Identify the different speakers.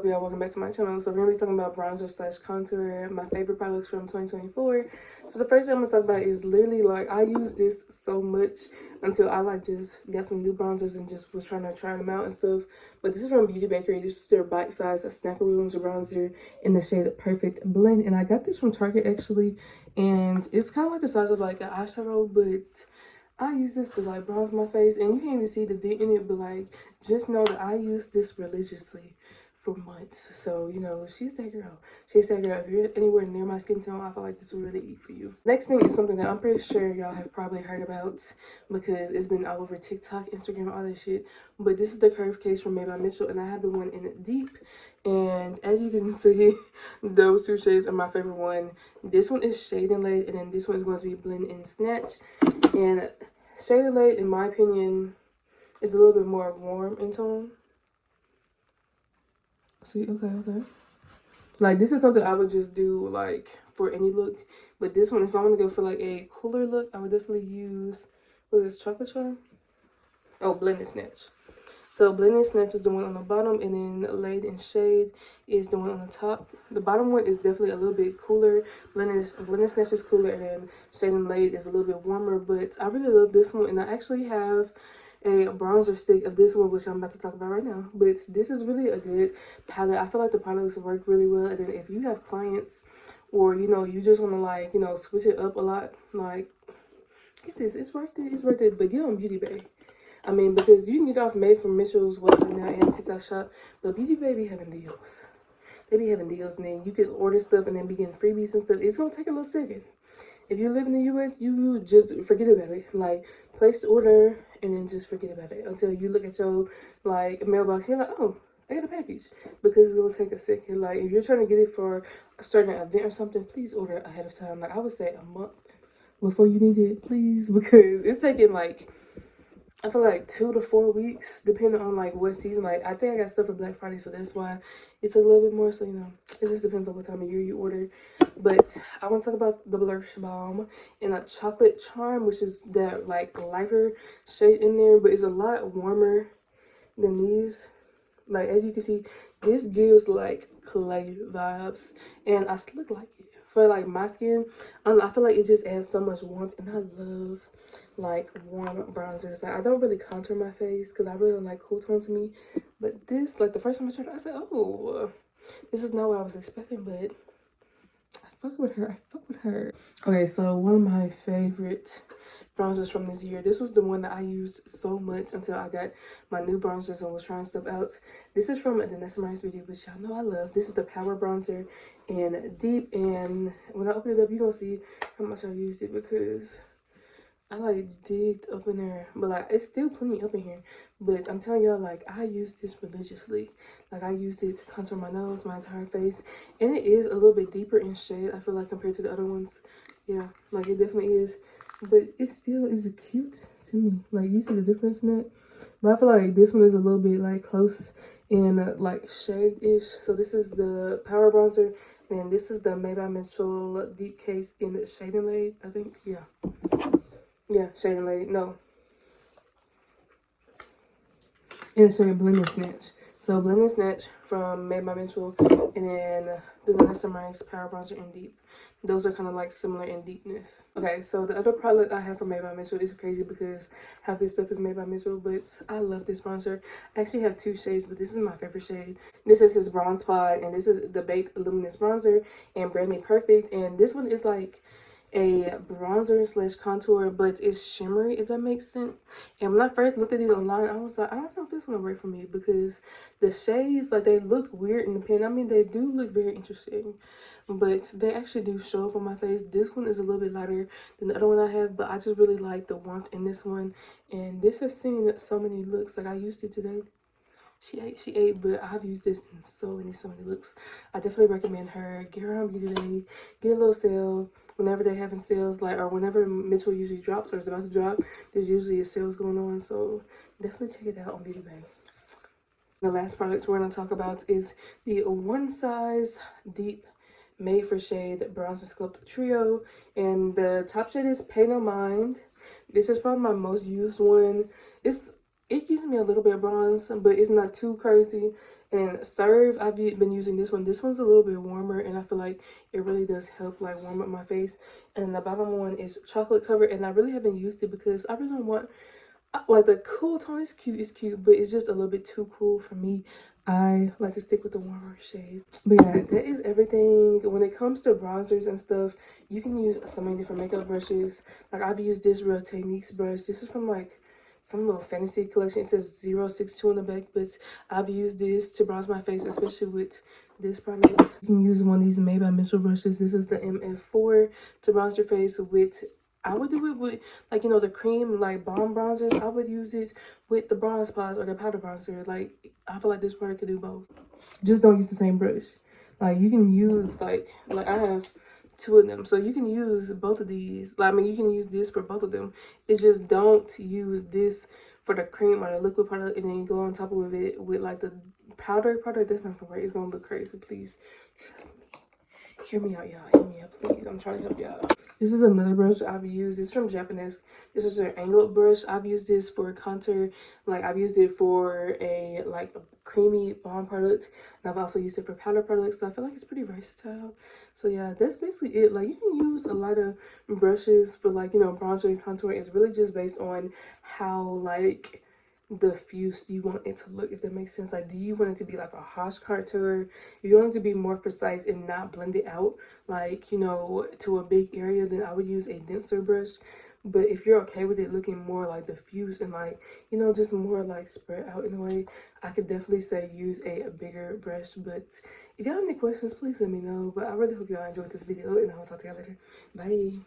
Speaker 1: up, y'all? Welcome back to my channel. So we're gonna be talking about bronzer slash contour, my favorite products from 2024. So the first thing I'm gonna talk about is literally like I use this so much until I like just got some new bronzers and just was trying to try them out and stuff. But this is from Beauty Bakery. This is their bite size Snackaroos bronzer in the shade Perfect Blend, and I got this from Target actually, and it's kind of like the size of like an eyeshadow, but I use this to like bronze my face, and you can't even see the dent in it, but like just know that I use this religiously for months. So you know, she's that girl. She's that girl. If you're anywhere near my skin tone, I feel like this will really eat for you. Next thing is something that I'm pretty sure y'all have probably heard about because it's been all over TikTok, Instagram, all that shit. But this is the curve case from Made by Mitchell, and I have the one in it deep. And as you can see, those two shades are my favorite one. This one is Shade and Laid, and then this one is going to be Blend and Snatch. And Shade and Laid, in my opinion, is a little bit more warm in tone. See, okay. Like, this is something I would just do, like, for any look. But this one, if I want to go for, like, a cooler look, I would definitely use, what is this, Chocolate Charm? Oh, Blend and Snatch. So Blend and Snatch is the one on the bottom, and then Laid and Shade is the one on the top. The bottom one is definitely a little bit cooler. Blend and Snatch is cooler, and then Shade and Laid is a little bit warmer. But I really love this one, and I actually have a bronzer stick of this one, which I'm about to talk about right now. But this is really a good palette. I feel like the products work really well. And then if you have clients, or you know, you just want to like, you know, switch it up a lot, like, get this, it's worth it. But get on Beauty Bay. I mean, because you can get off Made from Mitchell's website now and TikTok shop, but Beauty Bay be having deals. They be having deals, and then you can order stuff and then be getting freebies and stuff. It's gonna take a little second. If you live in the US, you just forget about it. Like, place the order and then just forget about it until you look at your like mailbox. You're like, oh, I got a package, because it's gonna take a second. Like, if you're trying to get it for a certain event or something, please order ahead of time. Like, I would say a month before you need it, please, because it's taking like, I feel like 2 to 4 weeks, depending on like what season. Like, I think I got stuff for Black Friday, so that's why it's a little bit more. So, you know, it just depends on what time of year you order. But I want to talk about the Blush Balm in a Chocolate Charm, which is that like lighter shade in there, but it's a lot warmer than these. Like, as you can see, this gives like clay vibes, and I still look like it. For like my skin, I feel like it just adds so much warmth, and I love like warm bronzers. Like, I don't really contour my face because I really don't like cool tones to me. But this, like, the first time I tried it, I said, oh, this is not what I was expecting, but I fuck with her. Okay, so one of my favorite bronzers from this year. This was the one that I used so much until I got my new bronzers and was trying stuff out. This is from the Nessamari's video, which y'all know I love. This is the Power Bronzer in Deep, and when I open it up, you gonna see how much I used it, because I like digged up in there, but like it's still plenty up in here. But I'm telling y'all, like, I use this religiously. Like, I used it to contour my nose, my entire face, and it is a little bit deeper in shade, I feel like, compared to the other ones. Yeah, like, it definitely is, but it still is cute to me. Like, you see the difference in that? But I feel like this one is a little bit like close in like shade-ish. So this is the Power Bronzer, and this is the Made by Mitchell Deep Case in the Shade and Laid, I think. Yeah, Shade and Laid. No. And it's shade Blend and Snatch. So Blend and Snatch from Made by Mitchell, and then the Vanessa Marks Power Bronzer in Deep. Those are kind of like similar in deepness. Okay, so the other product I have from Made by Mitchell is crazy because half this stuff is Made by Mitchell, but I love this bronzer. I actually have 2 shades, but this is my favorite shade. This is his Bronze Pod, and this is the Baked Luminous Bronzer and Brandy Perfect. And this one is like a bronzer slash contour, but it's shimmery, if that makes sense. And when I first looked at these online, I was like, I don't know if this is gonna work for me, because the shades, like, they look weird in the pen. I mean, they do look very interesting, but they actually do show up on my face. This one is a little bit lighter than the other one I have, but I just really like the warmth in this one. And this has seen so many looks. Like, I used it today. She ate, but I've used this in so many looks. I definitely recommend her. Get her on Beauty Day. Get a little sale whenever they're having sales, like, or whenever Mitchell usually drops or is about to drop. There's usually a sales going on, so definitely check it out on Beauty Bay. The last product we're going to talk about is the One Size Deep Made for Shade Bronzer Sculpt Trio, and the top shade is Pay No Mind. This is probably my most used one. It's it gives me a little bit of bronze, but it's not too crazy. And Serve, I've been using this one. This one's a little bit warmer, and I feel like it really does help like warm up my face. And the bottom one is chocolate covered, and I really haven't used it because I really don't want, like, the cool tone is cute, but it's just a little bit too cool for me. I like to stick with the warmer shades. But yeah, that is everything. When it comes to bronzers and stuff, you can use so many different makeup brushes. Like, I've used this Real Techniques brush. This is from like some little fantasy collection. It says 062 on the back, but I've used this to bronze my face, especially with this product. You can use one of these made by Mitchell brushes. This is the MF4 to bronze your face with. I would do it with, like, you know, the cream, like, balm bronzers. I would use it with the bronze spots or the powder bronzer. Like, I feel like this product could do both. Just don't use the same brush. Like, you can use, like I have 2 of them. So you can use both of these. Like, I mean, you can use this for both of them. It's just don't use this for the cream or the liquid product and then go on top of it with, like, the powder product. That's not gonna work. It's gonna look crazy. Please trust me. Hear me out, y'all. Hear me out, please. I'm trying to help y'all. This is another brush I've used. It's from Japanese. This is an angled brush. I've used this for contour. Like, I've used it for a, like, a creamy balm product. And I've also used it for powder products. So I feel like it's pretty versatile. So yeah, that's basically it. Like, you can use a lot of brushes for, like, you know, bronzer and contour. It's really just based on how, like, the fuse you want it to look, if that makes sense. Like, do you want it to be like a harsh contour? If you want it to be more precise and not blend it out, like, you know, to a big area, then I would use a denser brush. But if you're okay with it looking more like diffuse and, like, you know, just more like spread out in a way, I could definitely say use a bigger brush. But if y'all have any questions, please let me know. But I really hope y'all enjoyed this video, and I will talk to y'all later. Bye.